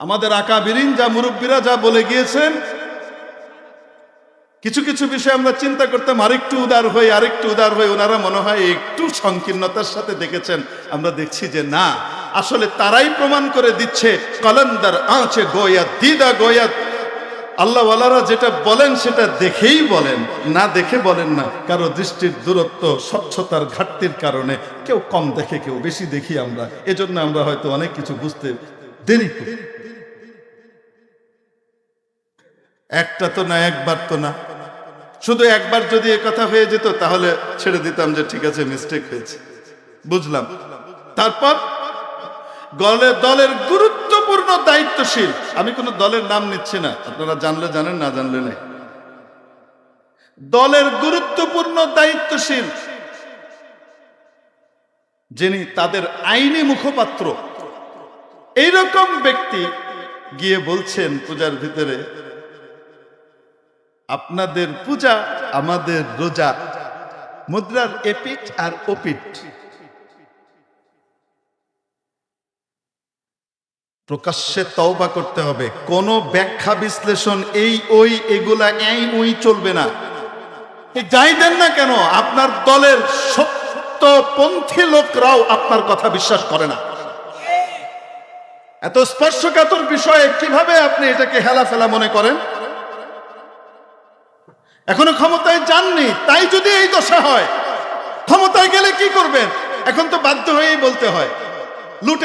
আমাদের আকাবিরিন যা মুরব্বীরা যা বলে গিয়েছেন, কিছু কিছু বিষয় আমরা চিন্তা করতাম আরেকটু উদার হই, ওনারা মনে হয় একটু সংকীর্ণতার সাথে দেখেছেন। আমরা দেখছি যে না, আসলে তারাই প্রমাণ করে দিচ্ছে কলন্দর আঁচে গোয়াত দিদা গোয়াত। আল্লাহওয়ালারা যেটা বলেন সেটা দেখেই বলেন, না দেখে বলেন না। কারো দৃষ্টির দূরত্ব, স্বচ্ছতার ঘাটতির কারণে কেউ কম দেখে, কেউ বেশি দেখি আমরা। এজন্য আমরা হয়তো অনেক কিছু বুঝতে দেরি করি। একটা তো না, একবার তো না, শুধু একবার যদি এ কথা হয়ে যেত তাহলে ছেড়ে দিতাম যে ঠিক আছে, মিস্টেক হয়েছে, বুঝলাম। তারপর দলের গুরুত্বপূর্ণ দায়িত্বশীল, আমি কোনো দলের নাম নিচ্ছি না, আপনারা জানলে জানেন, না জানলে নেই। দলের গুরুত্বপূর্ণ দায়িত্বশীল যিনি তাদের আইনি মুখপাত্র, এইরকম ব্যক্তি গিয়ে বলছেন পূজার ভিতরে, আপনাদের পূজা আমাদের রোজা, মুদ্রার এপিঠ আর ওপিঠ। প্রকাশ্যে তওবা করতে হবে, কোনো ব্যাখ্যা বিশ্লেষণ এই ওই এগুলা এই ওই চলবে না। যাই দেন না কেন, আপনার দলের সত্যপন্থী লোকরাও আপনার কথা বিশ্বাস করে না। এত স্পর্শকাতর বিষয়ে কিভাবে আপনি এটাকে হেলাফেলা মনে করেন? এখনো ক্ষমতায় যাননি, তাই যদি এই দশা হয়, ক্ষমতায় গেলে কি করবেন? এখন তো বাধ্য হয়েই বলতে হয়, লুটে